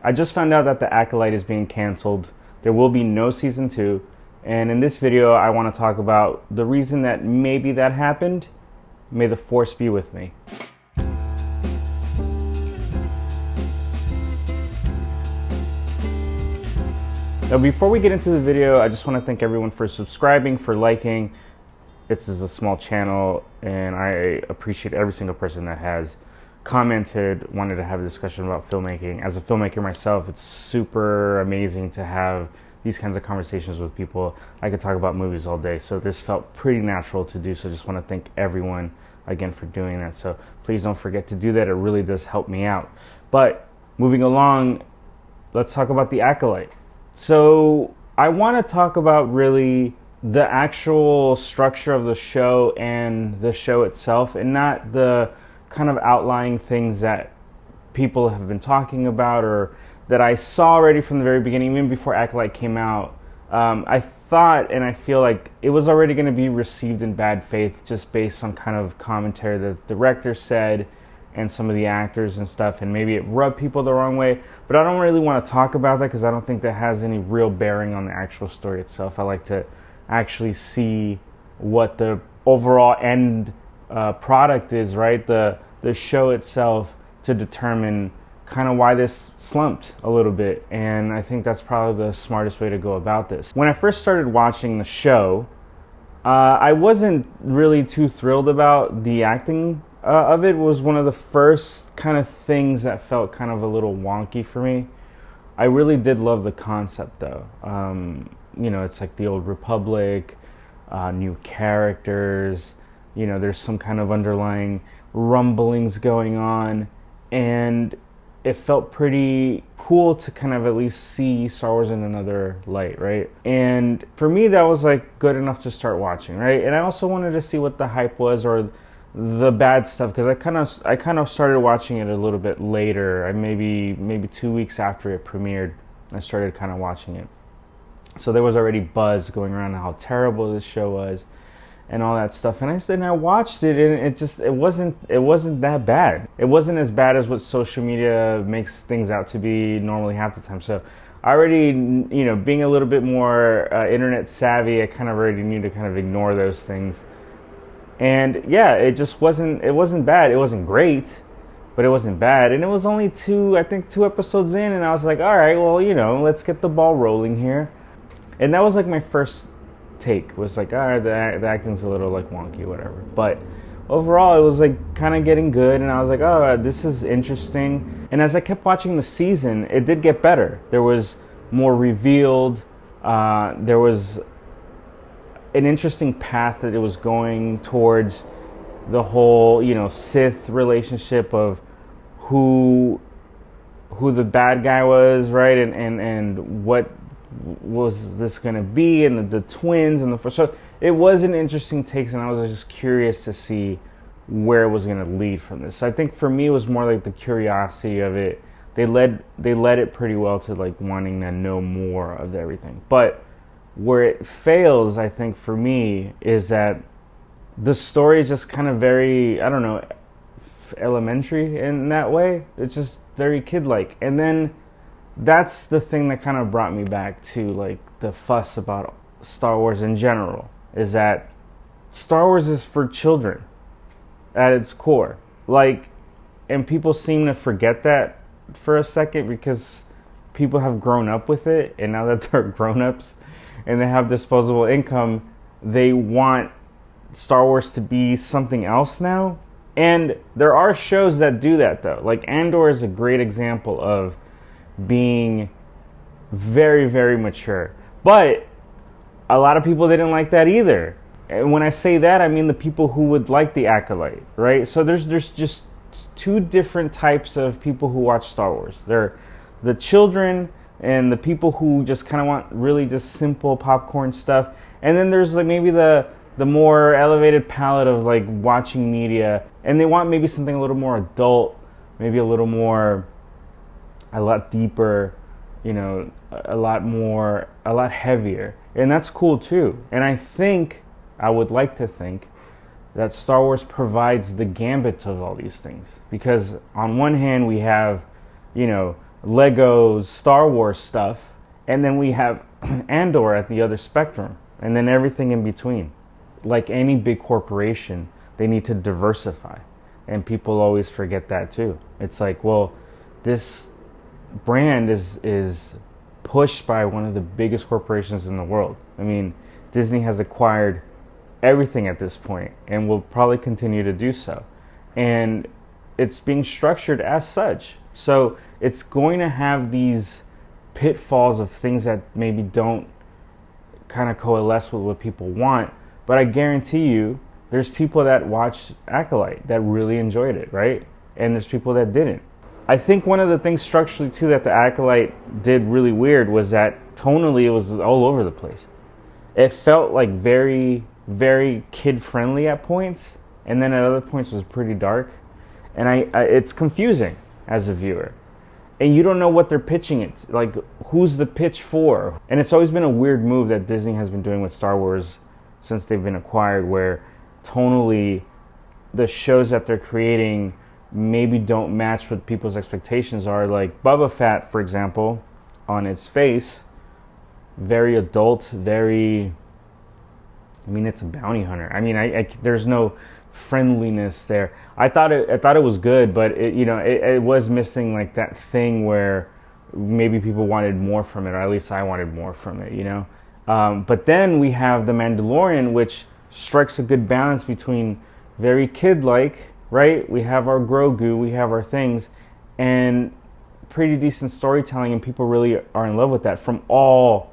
I just found out that The Acolyte is being canceled. There will be no season 2. And in this video, I want to talk about the reason that maybe that happened. May the force be with me. Now, before we get into the video, I just want to thank everyone for subscribing, for liking. This is a small channel, and I appreciate every single person that has commented, wanted to have a discussion about filmmaking. As a filmmaker myself, it's super amazing to have these kinds of conversations with people. I could talk about movies all day, so this felt pretty natural to do. So I just want to thank everyone again for doing that. So please don't forget to do that. It really does help me out. But moving along, let's talk about The Acolyte. So I want to talk about really the actual structure of the show and the show itself, and not the kind of outlying things that people have been talking about or that I saw already from the very beginning, even before Acolyte came out. I thought, and I feel like it was already going to be received in bad faith just based on kind of commentary that the director said and some of the actors and stuff, and maybe it rubbed people the wrong way. But I don't really want to talk about that because I don't think that has any real bearing on the actual story itself. I like to actually see what the overall end product is, right? The show itself, to determine kind of why this slumped a little bit. And I think that's probably the smartest way to go about this. When I first started watching the show, I wasn't really too thrilled about the acting of it. Was one of the first kind of things that felt kind of a little wonky for me. I really did love the concept though. You know, it's like the old Republic, new characters, you know, there's some kind of underlying rumblings going on, and it felt pretty cool to kind of at least see Star Wars in another light, right? And for me, that was like good enough to start watching, right? And I also wanted to see what the hype was or the bad stuff, because I kind of started watching it a little bit later. Maybe 2 weeks after it premiered, I started kind of watching it. So there was already buzz going around how terrible this show was and all that stuff. And I watched it, and it wasn't that bad. It wasn't as bad as what social media makes things out to be normally half the time. So I already, you know, being a little bit more internet savvy, I kind of already knew to kind of ignore those things. And yeah, it wasn't bad. It wasn't great, but it wasn't bad. And it was only two episodes in, and I was like, all right, well, you know, let's get the ball rolling here. And that was like my first take, was like, all right, the acting's a little like wonky, whatever. But overall, it was like kind of getting good, and I was like, oh, this is interesting. And as I kept watching the season, it did get better. There was more revealed. There was an interesting path that it was going towards, the whole, you know, Sith relationship of who the bad guy was, right? And what was this going to be, and the twins and the first. So it was an interesting take, and I was just curious to see where it was going to lead from this. So I think for me, it was more like the curiosity of it. They led it pretty well to like wanting to know more of everything. But where it fails, I think for me, is that the story is just kind of very, I don't know, elementary in that way. It's just very kid-like. And then that's the thing that kind of brought me back to like the fuss about Star Wars in general, is that Star Wars is for children at its core. Like, and people seem to forget that for a second because people have grown up with it, and now that they're grown-ups and they have disposable income, they want Star Wars to be something else now. And there are shows that do that though. Like Andor is a great example of being very, very mature. But a lot of people didn't like that either. And when I say that, I mean the people who would like The Acolyte, right? So there's just two different types of people who watch Star Wars. They're the children and the people who just kind of want really just simple popcorn stuff. And then there's like maybe the more elevated palette of like watching media, and they want maybe something a little more adult, maybe a lot deeper, you know, a lot heavier. And that's cool too. And I would like to think that Star Wars provides the gambit of all these things. Because on one hand, we have, you know, Legos, Star Wars stuff, and then we have Andor at the other spectrum, and then everything in between. Like any big corporation, they need to diversify, and people always forget that too. It's like, well, this brand is pushed by one of the biggest corporations in the world. I mean, Disney has acquired everything at this point and will probably continue to do so. And it's being structured as such. So it's going to have these pitfalls of things that maybe don't kind of coalesce with what people want. But I guarantee you, there's people that watched Acolyte that really enjoyed it, right? And there's people that didn't. I think one of the things structurally too that the Acolyte did really weird was that tonally it was all over the place. It felt like very, very kid-friendly at points, and then at other points was pretty dark. And it's confusing as a viewer. And you don't know what they're pitching it. Like, who's the pitch for? And it's always been a weird move that Disney has been doing with Star Wars since they've been acquired, where tonally the shows that they're creating maybe don't match what people's expectations are. Like Boba Fett, for example, on its face, very adult, very... I mean, it's a bounty hunter. I mean, there's no friendliness there. I thought it was good, but it was missing like that thing where maybe people wanted more from it, or at least I wanted more from it, But then we have The Mandalorian, which strikes a good balance between very kid-like, right? We have our Grogu, we have our things, and pretty decent storytelling, and people really are in love with that from all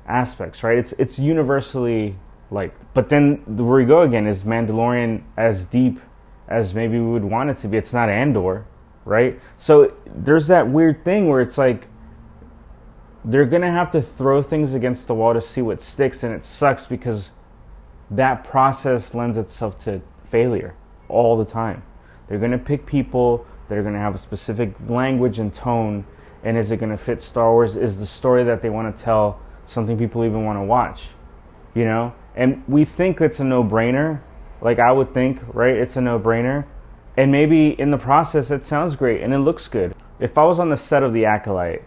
aspects, right? It's universally liked. But then where we go again, is Mandalorian as deep as maybe we would want it to be? It's not Andor, right? So there's that weird thing where it's like they're gonna have to throw things against the wall to see what sticks, and it sucks because that process lends itself to failure all the time. They're gonna pick people that are gonna have a specific language and tone, and is it gonna fit Star Wars? Is the story that they want to tell something people even want to watch? And we think it's a no-brainer. Like, I would think, right? It's a no-brainer. And maybe in the process, it sounds great and it looks good. If I was on the set of The Acolyte,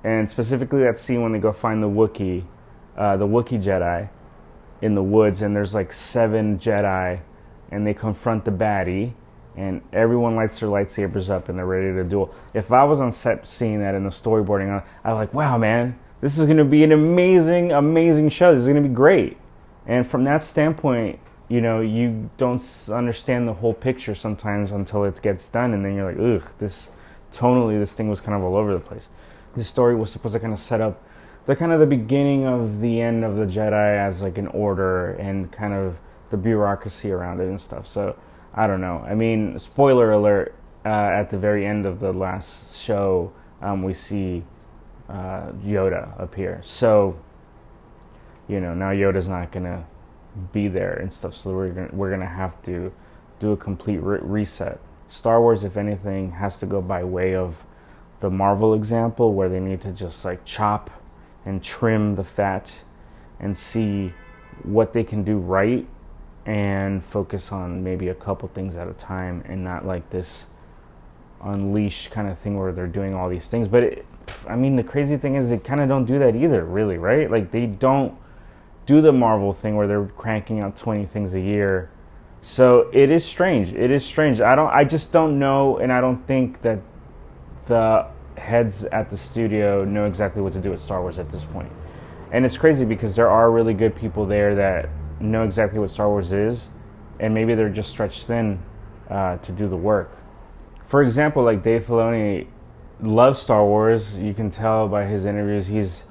and specifically that scene when they go find the Wookiee Jedi in the woods, and there's like 7 Jedi, and they confront the baddie, and everyone lights their lightsabers up and they're ready to duel. If I was on set seeing that in the storyboarding, I'm like, wow, man, this is going to be an amazing, amazing show. This is going to be great. And from that standpoint, you don't understand the whole picture sometimes until it gets done, and then you're like, ugh, this thing was kind of all over the place. The story was supposed to kind of set up the beginning of the end of the Jedi as like an order, and kind of the bureaucracy around it and stuff. So I don't know. I mean, spoiler alert, at the very end of the last show, we see Yoda appear. So now Yoda's not gonna be there and stuff, so we're gonna have to do a complete reset. Star Wars, if anything, has to go by way of the Marvel example, where they need to just like chop and trim the fat and see what they can do right, and focus on maybe a couple things at a time, and not like this unleash kind of thing where they're doing all these things. But the crazy thing is they kind of don't do that either, really, right? Like, they don't do the Marvel thing where they're cranking out 20 things a year. So it is strange. I just don't know, and I don't think that the heads at the studio know exactly what to do with Star Wars at this point. And it's crazy because there are really good people there that know exactly what Star Wars is, and maybe they're just stretched thin to do the work. For example, like Dave Filoni loves Star Wars. You can tell by his interviews he's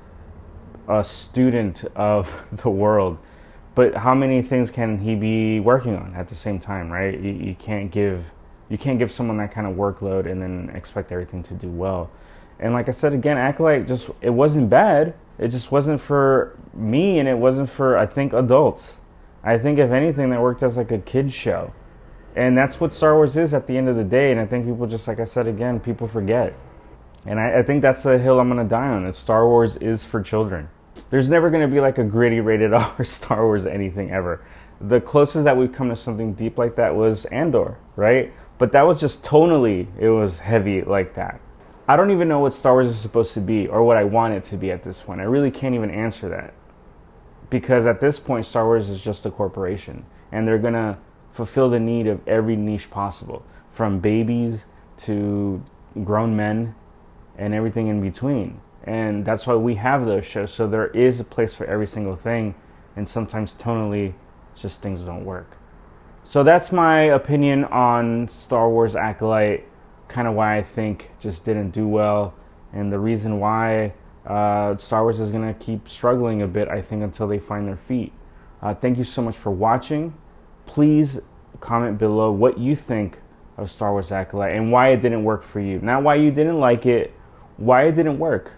a student of the world. But how many things can he be working on at the same time, right? You can't give someone that kind of workload and then expect everything to do well. And like I said again, Acolyte it wasn't bad. It just wasn't for me, and it wasn't for, I think, adults. I think if anything, that worked as like a kid's show. And that's what Star Wars is at the end of the day. And I think people, just like I said again, people forget. And I think that's a hill I'm going to die on. That Star Wars is for children. There's never going to be like a gritty rated R Star Wars anything ever. The closest that we've come to something deep like that was Andor, right? But that was just tonally, it was heavy like that. I don't even know what Star Wars is supposed to be or what I want it to be at this point. I really can't even answer that. Because at this point, Star Wars is just a corporation. And they're going to fulfill the need of every niche possible. From babies to grown men and everything in between. And that's why we have those shows. So there is a place for every single thing. And sometimes tonally, just things don't work. So that's my opinion on Star Wars Acolyte. Kind of why I think just didn't do well. And the reason why Star Wars is going to keep struggling a bit, I think, until they find their feet. Thank you so much for watching. Please comment below what you think of Star Wars Acolyte and why it didn't work for you. Not why you didn't like it, why it didn't work.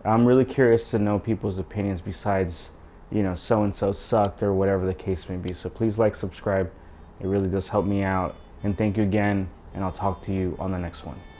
I'm really curious to know people's opinions besides, you know, so-and-so sucked or whatever the case may be. So please like, subscribe. It really does help me out. And thank you again, and I'll talk to you on the next one.